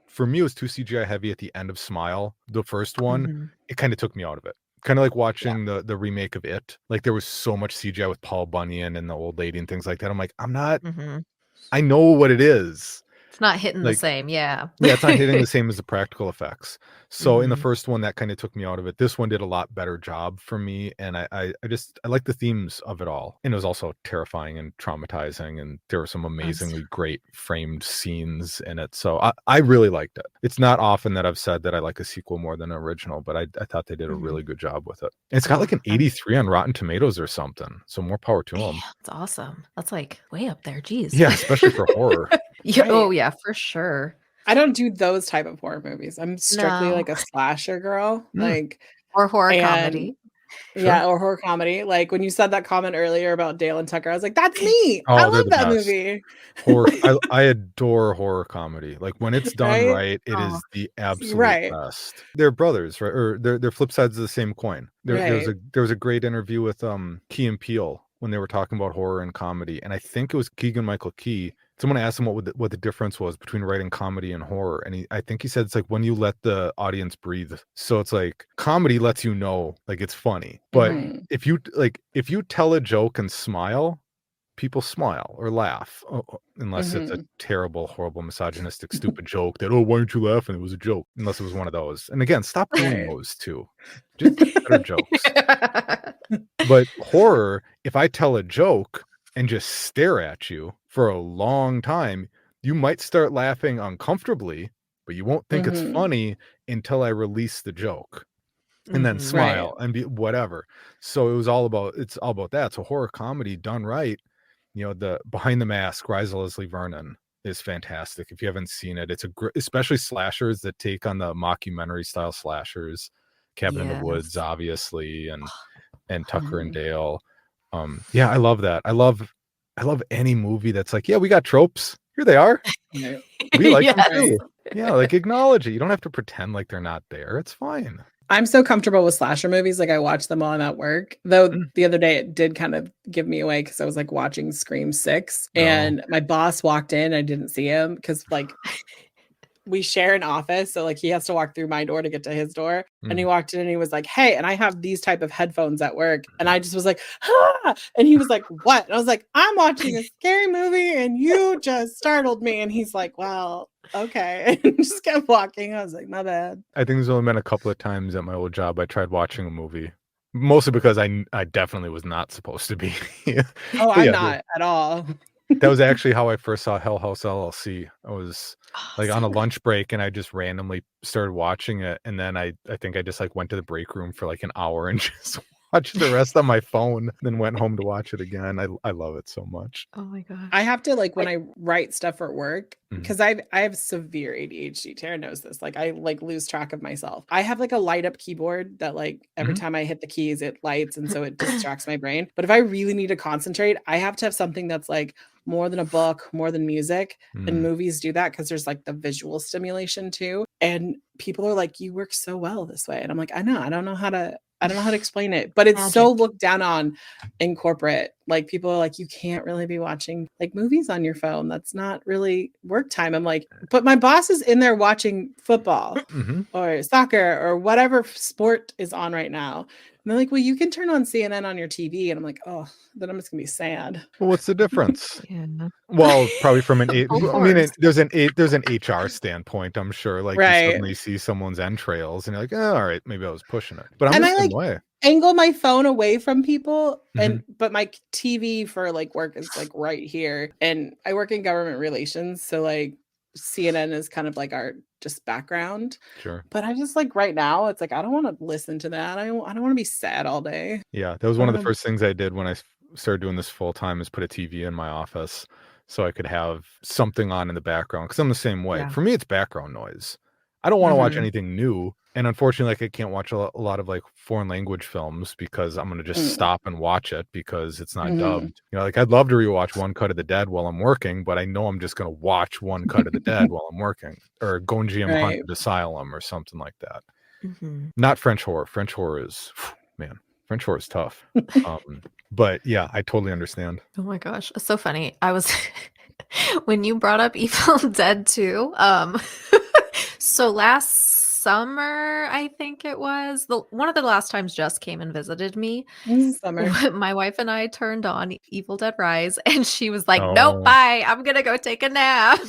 for me, it was too CGI heavy at the end of Smile. The first one, it kind of took me out of it. Kind of like watching the remake of It. Like there was so much CGI with Paul Bunyan and the old lady and things like that. I'm like, I'm not, I know what it is. It's not hitting the same. Yeah, it's not hitting the same as the practical effects. So in the first one, that kind of took me out of it. This one did a lot better job for me. And I like the themes of it all. And it was also terrifying and traumatizing. And there were some amazingly great framed scenes in it. So I really liked it. It's not often that I've said that I like a sequel more than an original, but I thought they did a really good job with it. And it's got like an 83 on Rotten Tomatoes or something. So more power to them. That's awesome. That's like way up there. Jeez. Yeah, especially for horror. Yeah. Oh yeah, for sure. I don't do those type of horror movies. I'm strictly like a slasher girl, like or horror comedy. Yeah, or horror comedy. Like when you said that comment earlier about Dale and Tucker, I was like, "That's me." I love that movie. I adore horror comedy. Like when it's done right, it is the absolute best. They're brothers, right? Or they're flip sides of the same coin. There was a great interview with Key and Peele when they were talking about horror and comedy, and I think it was Keegan-Michael Key. Someone asked him what the difference was between writing comedy and horror. And I think he said it's like when you let the audience breathe. So it's like comedy lets you know like it's funny. But if you tell a joke and smile, people smile or laugh. Unless it's a terrible, horrible, misogynistic, stupid joke that, why aren't you laughing? It was a joke. Unless it was one of those. And again, stop doing those too. Just better jokes. But horror, if I tell a joke and just stare at you for a long time, you might start laughing uncomfortably, but you won't think it's funny until I release the joke and then smile and be whatever. So it's all about that. So horror comedy done right, you know, the Behind the Mask, Rise of Leslie Vernon, is fantastic. If you haven't seen it, it's especially slashers that take on the mockumentary style slashers, Cabin in the Woods, Yes. obviously, and Tucker and Dale. Yeah, I love that. I love any movie that's like, yeah, we got tropes. Here they are. We like them too. Yeah, like acknowledge it. You don't have to pretend like they're not there. It's fine. I'm so comfortable with slasher movies. Like I watch them while I'm at work. Though the other day it did kind of give me away because I was like watching Scream 6 and my boss walked in. I didn't see him because like we share an office. So like he has to walk through my door to get to his door. And he walked in and he was like, hey, and I have these type of headphones at work. And I just was like, ah! And he was like, what? And I was like, I'm watching a scary movie and you just startled me. And he's like, well, okay. And just kept walking. I was like, my bad. I think there's only been a couple of times at my old job I tried watching a movie. Mostly because I definitely was not supposed to be. Oh, I'm not at all. That was actually how I first saw Hell House LLC. I was like on a lunch break and I just randomly started watching it. And then I think I just like went to the break room for like an hour and just watched the rest on my phone, then went home to watch it again. I love it so much. Oh my gosh. I have to like when I write stuff for work, because I have severe ADHD. Tara knows this. Like I like lose track of myself. I have like a light up keyboard that like every time I hit the keys, it lights. And so it distracts my brain. But if I really need to concentrate, I have to have something that's like more than a book, more than music. And movies do that because there's like the visual stimulation too. And people are like, you work so well this way. And I'm like, I know, I don't know how to explain it, but it's so looked down on in corporate. Like people are like, you can't really be watching like movies on your phone. That's not really work time. I'm like, but my boss is in there watching football or soccer or whatever sport is on right now. And they're like, well, you can turn on CNN on your TV. And I'm like, oh, then I'm just gonna be sad. Well, what's the difference? Well, probably from an there's an HR standpoint, I'm sure. Like you suddenly see someone's entrails and you're like, oh, all right, maybe I was pushing it. But I'm the same way. Angle my phone away from people but my TV for like work is like right here. And I work in government relations. So like CNN is kind of like our just background. Sure. But I just like right now, it's like I don't want to listen to that. I don't want to be sad all day. Yeah, that was one of the first things I did when I started doing this full time is put a TV in my office so I could have something on in the background because I'm the same way. For me, it's background noise. I don't want to watch anything new. And unfortunately, like I can't watch a lot of like foreign language films because I'm going to just stop and watch it because it's not dubbed. You know, like I'd love to rewatch One Cut of the Dead while I'm working, but I know I'm just going to watch One Cut of the Dead while I'm working, or Gonjiam Haunted Asylum or something like that. Not French horror. French horror is, man, French horror is tough. But yeah, I totally understand. Oh my gosh. It's so funny. I was, when you brought up Evil Dead 2, so last summer, I think it was one of the last times Jess came and visited me. Summer. My wife and I turned on Evil Dead Rise, and she was like, "Nope, bye. I'm gonna go take a nap."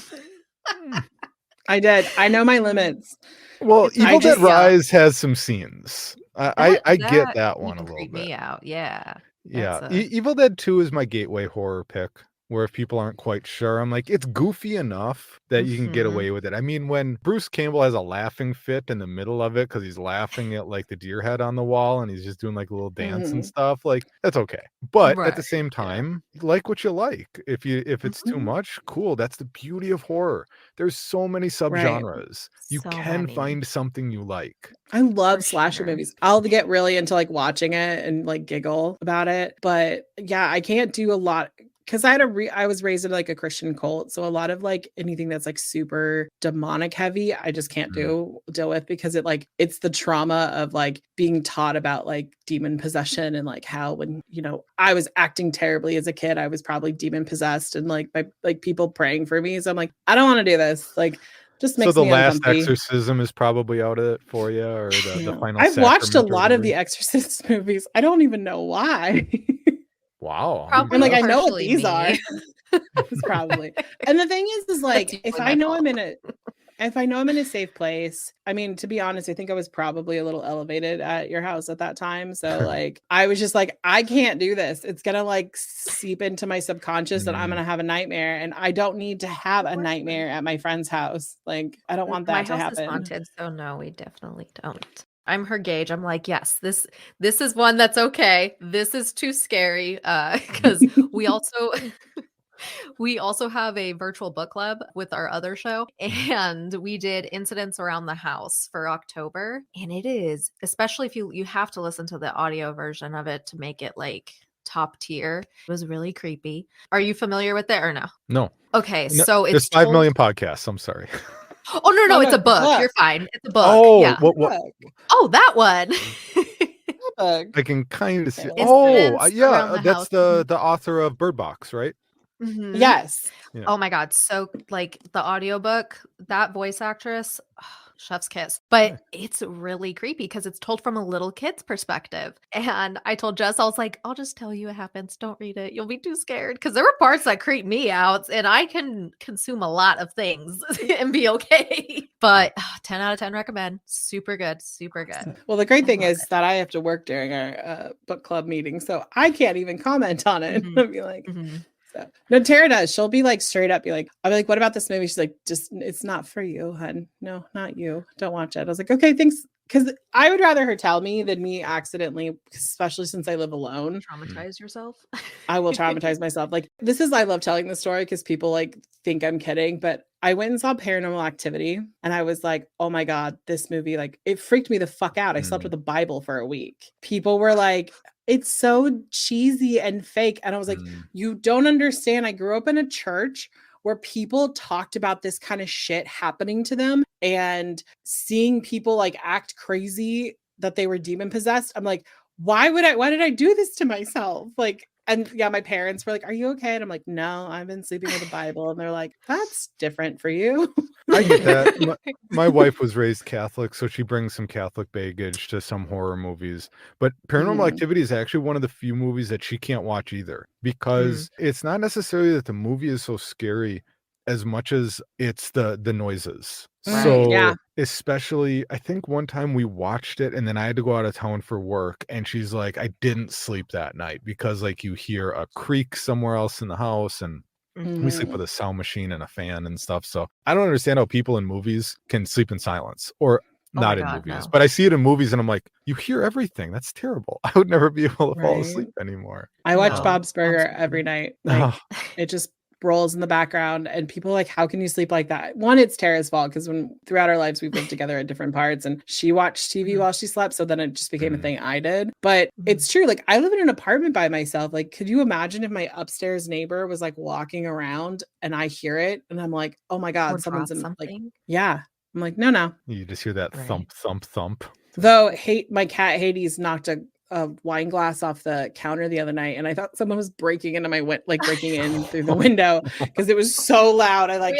I did. I know my limits. Well, Evil Dead Rise has some scenes. I get that one a little bit. Me out, yeah. Yeah, Evil Dead 2 is my gateway horror pick. Where if people aren't quite sure, I'm like, it's goofy enough that you can get away with it. I mean, when Bruce Campbell has a laughing fit in the middle of it because he's laughing at like the deer head on the wall and he's just doing like a little dance and stuff, like that's okay. But at the same time, like what you like. If it's too much, cool. That's the beauty of horror. There's so many subgenres. You can find something you like. I love slasher movies. I'll get really into like watching it and like giggle about it. But yeah, I can't do a lot. Because I was raised in like a Christian cult, so a lot of like anything that's like super demonic heavy, I just can't deal with because it's the trauma of like being taught about like demon possession and like how when I was acting terribly as a kid, I was probably demon possessed and like by like people praying for me. So I'm like, I don't want to do this. Like, just makes so the me last uncomfy. Exorcism is probably out of it for you, or the final. I've watched a lot of the Exorcist movies. I don't even know why. Wow. Probably I'm like, I know what these are. It's probably. And the thing is like, if I know I'm in a safe place, I mean, to be honest, I think I was probably a little elevated at your house at that time. So like, I was just like, I can't do this. It's going to like seep into my subconscious and I'm going to have a nightmare. And I don't need to have a nightmare at my friend's house. Like, I don't want that to happen. My house is haunted, so no, we definitely don't. I'm her gauge. I'm like, yes, this is one that's okay. This is too scary because we also We also have a virtual book club with our other show, and we did Incidents Around the House for October. And it is, especially if you have to listen to the audio version of it to make it like top tier. It was really creepy. Are you familiar with it or no? No. Okay, No, so there's it's 5 told... million podcasts. I'm sorry. Oh no, No, it's a no, book. book. You're fine. It's a book. Oh, Yeah. what? Oh, that one. Book. I can kind of see. Incidents Oh, Around yeah, the that's House. the author of Bird Box, right? Mhm. Yes. Yeah. Oh my God. So like the audiobook, that voice actress, chef's kiss. But it's really creepy because it's told from a little kid's perspective. And I told Jess, I was like, I'll just tell you what happens. Don't read it. You'll be too scared. Because there were parts that creep me out and I can consume a lot of things and be okay. But 10 out of 10 recommend. Super good. Super good. Well, the great I thing love is it. that I have to work during our book club meeting, so I can't even comment on it. Mhm. I'll be like, Mhm. so. No, Tara does. She'll be like straight up, be like, I'll be like, what about this movie? She's like, just, it's not for you, hun. No, not you. Don't watch it. I was like, okay, thanks. Because I would rather her tell me than me accidentally, especially since I live alone. Traumatize yourself. I will traumatize myself. Like, I love telling this story because people like think I'm kidding, but I went and saw Paranormal Activity and I was like, oh my God, this movie, like, it freaked me the fuck out. I slept with the Bible for a week. People were like, it's so cheesy and fake. And I was like, you don't understand. I grew up in a church where people talked about this kind of shit happening to them and seeing people like act crazy that they were demon possessed. I'm like, why did I do this to myself? Like, and yeah, my parents were like, are you okay? And I'm like, no, I've been sleeping with a Bible. And they're like, that's different for you. I get that. My wife was raised Catholic, so she brings some Catholic baggage to some horror movies. But Paranormal Activity is actually one of the few movies that she can't watch either, because it's not necessarily that the movie is so scary as much as it's the noises. Right. So Yeah. especially, I think one time we watched it and then I had to go out of town for work, and she's like, I didn't sleep that night because like you hear a creak somewhere else in the house, and we sleep with a sound machine and a fan and stuff. So I don't understand how people in movies can sleep in silence, or not in movies, no. but I see it in movies and I'm like, you hear everything. That's terrible. I would never be able to fall asleep anymore. I watch No, Bob's Burger absolutely. every night. Like, it just rolls in the background and people are like, how can you sleep like that? One, it's Tara's fault because throughout our lives we've lived together at different parts and she watched TV while she slept, so then it just became a thing I did. But it's true, like I live in an apartment by myself. Like, could you imagine if my upstairs neighbor was like walking around and I hear it and I'm like, oh my God, Or someone's in drop like, something. yeah. I'm like, no. You just hear that thump, thump, thump. Though my cat Hades knocked a wine glass off the counter the other night, and I thought someone was breaking into breaking in through the window because it was so loud. I like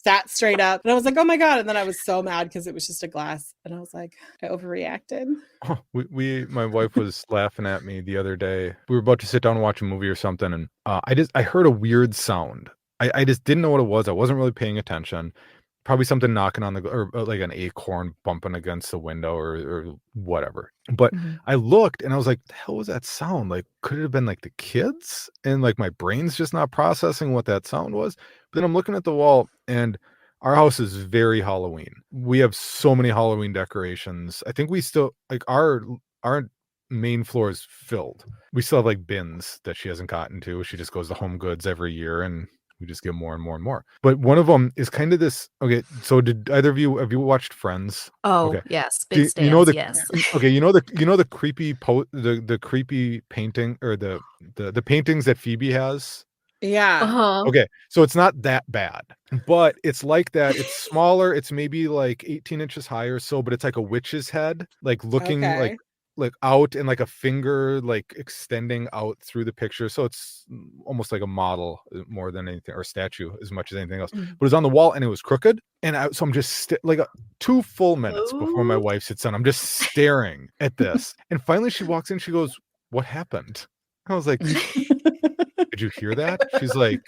sat straight up, and I was like, "Oh my God!" And then I was so mad because it was just a glass, and I was like, I overreacted. Oh, my wife was laughing at me the other day. We were about to sit down and watch a movie or something, and I heard a weird sound. I just didn't know what it was. I wasn't really paying attention. Probably something knocking on or like an acorn bumping against the window or whatever. But I looked and I was like, the hell was that sound? Like, could it have been like the kids? And like my brain's just not processing what that sound was. But then I'm looking at the wall, and our house is very Halloween. We have so many Halloween decorations. I think we still like our main floor is filled. We still have like bins that she hasn't gotten to. She just goes to Home Goods every year, and we just get more and more and more. But one of them is kind of this. Okay, so did either of you have you watched Friends? Oh, okay. yes, big stands, you know the yes. okay, you know the creepy the creepy painting or the paintings that Phoebe has. Yeah. Okay, so it's not that bad, but it's like that. It's smaller. It's maybe like 18 inches high or so, but it's like a witch's head, like looking like out, and like a finger like extending out through the picture. So it's almost like a model more than anything, or statue as much as anything else. But it was on the wall and it was crooked. And so I'm just like 2 full minutes before my wife sits down, I'm just staring at this. And finally she walks in, she goes, "What happened?" I was like, "Did you hear that?" She's like,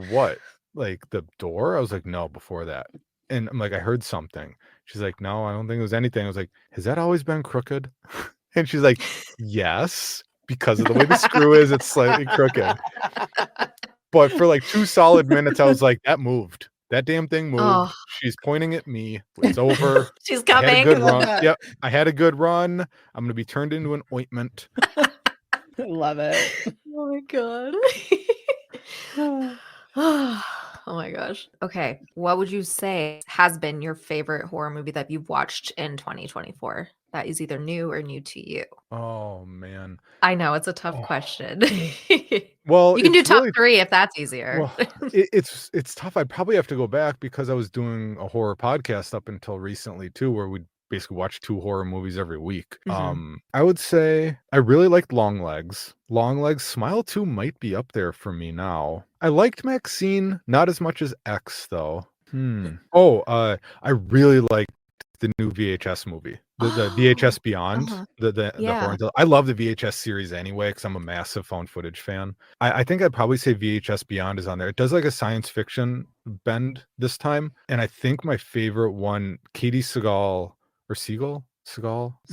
"What? Like the door?" I was like, "No, before that." And I'm like, "I heard something." She's like, "No, I don't think it was anything." I was like, "Has that always been crooked?" And she's like, "Yes, because of the way the screw is, it's slightly crooked." But for like 2 solid minutes, I was like, that moved. That damn thing moved. Oh. She's pointing at me. It's over. She's I had a coming. good run. Yep, I had a good run. I'm going to be turned into an ointment. I love it. Oh my God. Oh my gosh. Okay. What would you say has been your favorite horror movie that you've watched in 2024 that is either new or new to you? Oh man. I know it's a tough Oh. question. Well, You can do it's top really 3 if that's easier. well, it's tough. I'd probably have to go back because I was doing a horror podcast up until recently too, where we basically watch 2 horror movies every week. I would say I really liked Long Legs. Long Legs, Smile 2 might be up there for me now. I liked Maxine, not as much as X though. Oh, I really liked the new VHS movie, the VHS Beyond, Uh-huh. the Yeah. horror. I love the VHS series anyway because I'm a massive found footage fan. I think I'd probably say VHS Beyond is on there. It does like a science fiction bend this time, and I think my favorite one, Katie Segal or Segal,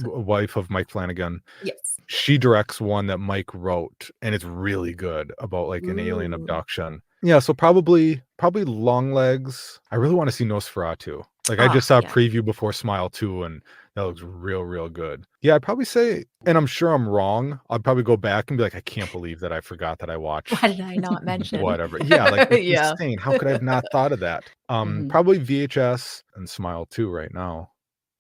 wife of Mike Flanagan. Yes. She directs one that Mike wrote, and it's really good about like an alien Ooh. abduction. Yeah, so probably Long Legs. I really want to see Nosferatu. Like I just saw a Yeah. preview before Smile 2 and that looks real good. Yeah, I'd probably say, and I'm sure I'm wrong, I'd probably go back and be like, I can't believe that I forgot that I watched Why did I not mention? whatever. Yeah, like it's Yeah. insane. How could I have not thought of that? Probably VHS and Smile 2 right now.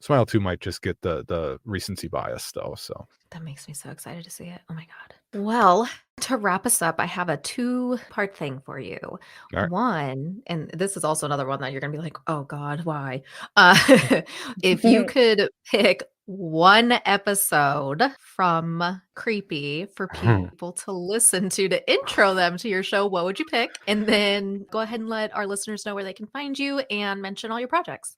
Smile 2 might just get the recency bias though, so. That makes me so excited to see it. Oh my God. Well, to wrap us up, I have a 2-part thing for you. Right. One, and this is also another one that you're going to be like, oh God, why? If you could pick one episode from Creepy for people to listen to intro them to your show, what would you pick? And then go ahead and let our listeners know where they can find you and mention all your projects.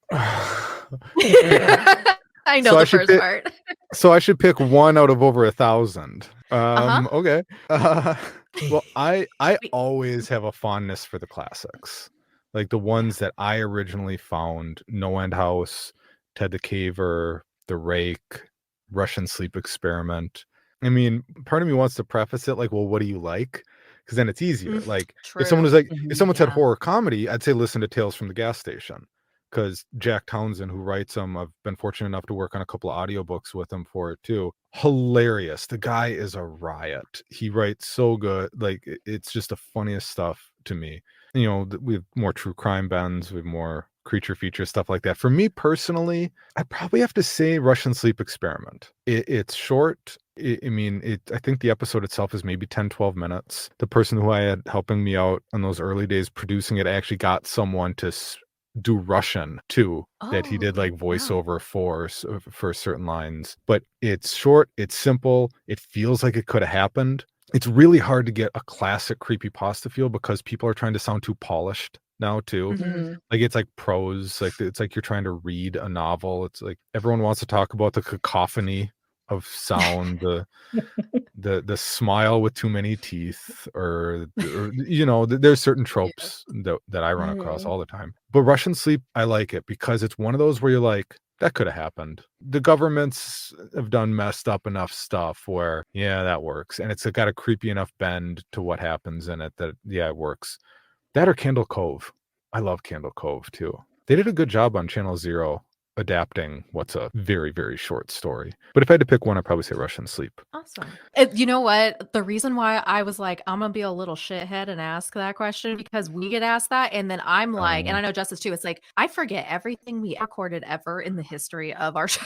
I know So I the should first part. So I should pick one out of over 1,000. Uh-huh. Okay. Well, I always have a fondness for the classics, like the ones that I originally found: No End House, Ted the Caver, The Rake, Russian Sleep Experiment. I mean, part of me wants to preface it like, well, what do you like? Because then it's easier. Like if someone was like, if someone said Yeah. horror comedy, I'd say listen to Tales from the Gas Station. Because Jack Townsend, who writes them, I've been fortunate enough to work on a couple of audiobooks with him for it too. Hilarious. The guy is a riot. He writes so good. Like it's just the funniest stuff to me. You know, we have more true crime bends, we have more creature feature stuff like that. For me personally, I probably have to say Russian Sleep Experiment. It's short. I think the episode itself is maybe 10-12 minutes. The person who I had helping me out in those early days producing it actually got someone to do Russian too, that he did like voiceover for certain lines. But it's short, it's simple, it feels like it could have happened. It's really hard to get a classic creepypasta feel because people are trying to sound too polished now too. Like it's like prose, like it's like you're trying to read a novel. It's like everyone wants to talk about the cacophony of sound, the smile with too many teeth, or you know, there's certain tropes that I run across all the time. But Russian Sleep, I like it because it's one of those where you're like, that could have happened. The governments have done messed up enough stuff where, yeah, that works. And it's got a creepy enough bend to what happens in it that, yeah, it works. That or Candle Cove. I love Candle Cove too. They did a good job on Channel Zero adapting what's a very, very short story. But if I had to pick one, I'd probably say Russian Sleep. Awesome. You know what? The reason why I was like, I'm going to be a little shithead and ask that question because we get asked that. And then I'm like, and I know Justice too, it's like, I forget everything we recorded ever in the history of our show.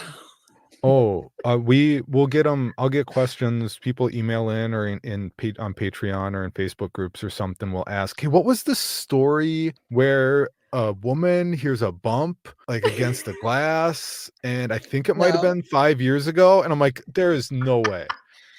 We'll get them. I'll get questions. People email in or on Patreon or in Facebook groups or something. We'll ask, hey, what was the story where a woman hears a bump like against the glass? And I think it might have been 5 years ago. And I'm like, there is no way.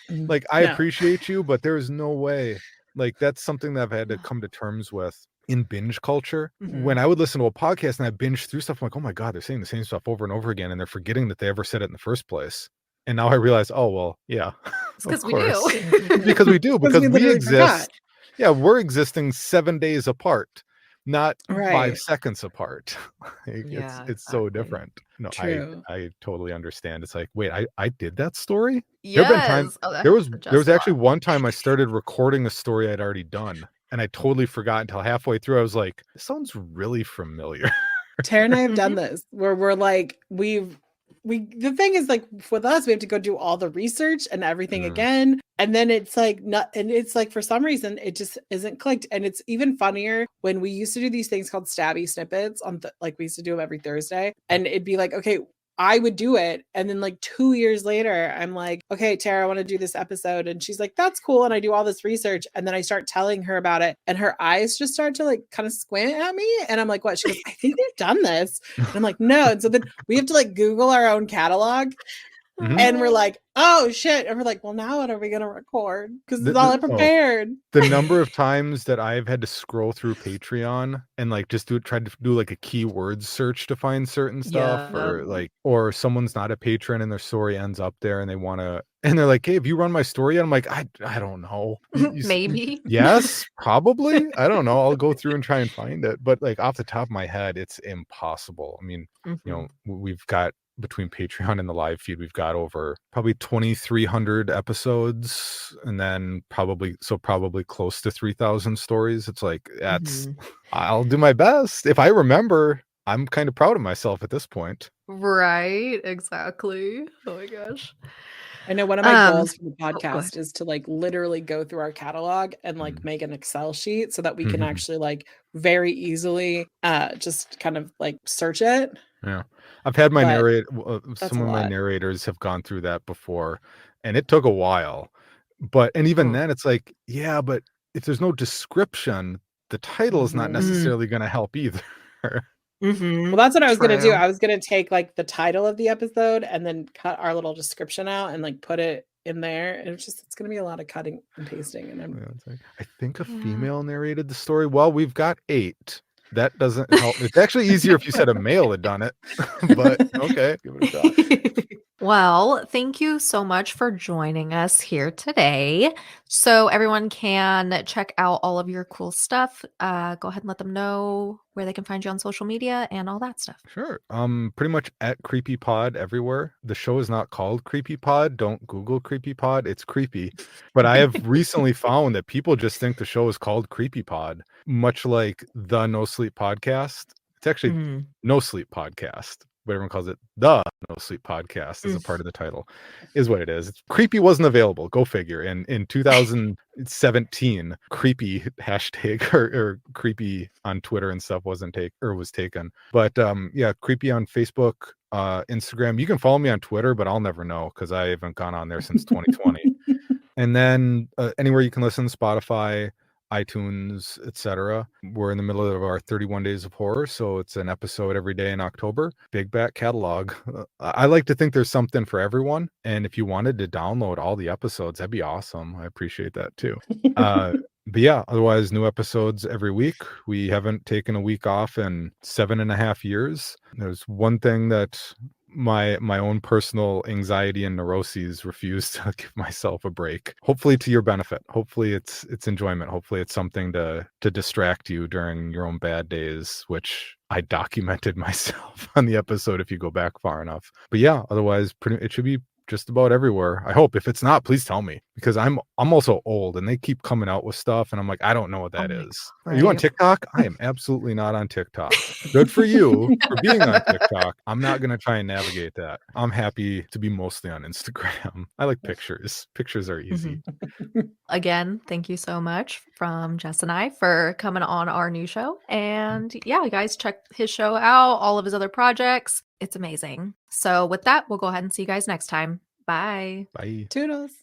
Like, I appreciate you, but there is no way. Like, that's something that I've had to come to terms with in binge culture. When I would listen to a podcast and I binge through stuff, I'm like, oh my God, they're saying the same stuff over and over again. And they're forgetting that they ever said it in the first place. And now I realize, oh, well, yeah. It's because we do. Because we do. Because we exist. Forgot. Yeah, we're existing 7 days apart, not Right. 5 seconds apart. Like, Yeah, it's so exactly. different. No, True. I totally understand. It's like, wait, I did that story? Yes. There have been times, Oh, that there was just actually one. one time I started recording a story I'd already done, and I totally forgot until halfway through. I was like, this sounds really familiar. Tara and I have done this where we're like, we've the thing is like with us, we have to go do all the research and everything Mm. again. And then it's like and it's like for some reason it just isn't clicked. And it's even funnier when we used to do these things called stabby snippets on like we used to do them every Thursday. And it'd be like, okay, I would do it. And then like 2 years later, I'm like, okay, Tara, I want to do this episode. And she's like, that's cool. And I do all this research. And then I start telling her about it. And her eyes just start to like kind of squint at me. And I'm like, what? She goes, I think they've done this. And I'm like, no. And so then we have to like Google our own catalog. Mhm. And we're like, oh shit. And we're like, well, now what are we going to record? Because it's all I Oh, prepared. the number of times that I've had to scroll through Patreon and like just try to do like a keyword search to find certain stuff, Yeah. or like, or someone's not a patron and their story ends up there and they want to, and they're like, hey, have you run my story yet? I'm like, I don't know. Maybe. Yes, probably. I don't know. I'll go through and try and find it. But like off the top of my head, it's impossible. I mean, you know, we've got between Patreon and the live feed, we've got over probably 2,300 episodes, and then probably close to 3,000 stories. It's like, that's, I'll do my best. If I remember, I'm kind of proud of myself at this point. Right, exactly. Oh my gosh. I know one of my goals for the go ahead. podcast is to like literally go through our catalog and like make an Excel sheet so that we can actually like very easily just kind of like search it. Yeah. I've had my some of my lot. narrators have gone through that before, and it took a while. But and even then it's like, yeah, but if there's no description, the title is not necessarily going to help either. Well, that's what I was going to do. I was going to take like the title of the episode and then cut our little description out and like put it in there. And it's going to be a lot of cutting and pasting. And I think a female narrated the story. Well, we've got 8. That doesn't help. It's actually easier if you said a male had done it, but okay, give it a shot. Well, thank you so much for joining us here today. So everyone can check out all of your cool stuff. Go ahead and let them know where they can find you on social media and all that stuff. Sure. Pretty much at Creepy Pod everywhere. The show is not called Creepy Pod. Don't Google Creepy Pod. It's creepy. But I have recently found that people just think the show is called Creepy Pod, much like the No Sleep Podcast. It's actually No Sleep Podcast, but everyone calls it the No Sleep Podcast as a part of the title, is what it is. Creepy wasn't available. Go figure. In 2017, creepy hashtag or creepy on Twitter and stuff was taken. But yeah, creepy on Facebook, Instagram. You can follow me on Twitter, but I'll never know because I haven't gone on there since 2020. And then anywhere you can listen, Spotify, iTunes, etc. We're in the middle of our 31 Days of Horror, so it's an episode every day in October. Big back catalog. I like to think there's something for everyone, and if you wanted to download all the episodes, that'd be awesome. I appreciate that too. But yeah, otherwise, new episodes every week. We haven't taken a week off in 7.5 years. There's one thing that my own personal anxiety and neuroses refuse to give myself a break. Hopefully to your benefit. Hopefully it's enjoyment. Hopefully it's something to distract you during your own bad days, which I documented myself on the episode if you go back far enough. But yeah, otherwise it should be just about everywhere. I hope. If it's not, please tell me, because I'm also old and they keep coming out with stuff and I'm like, I don't know what that is. Are you on TikTok? I am absolutely not on TikTok. Good for you for being on TikTok. I'm not going to try and navigate that. I'm happy to be mostly on Instagram. I like pictures. Pictures are easy. Again, thank you so much from Jess and I for coming on our new show. And yeah, guys, check his show out, all of his other projects. It's amazing. So with that, we'll go ahead and see you guys next time. Bye. Bye. Toodles.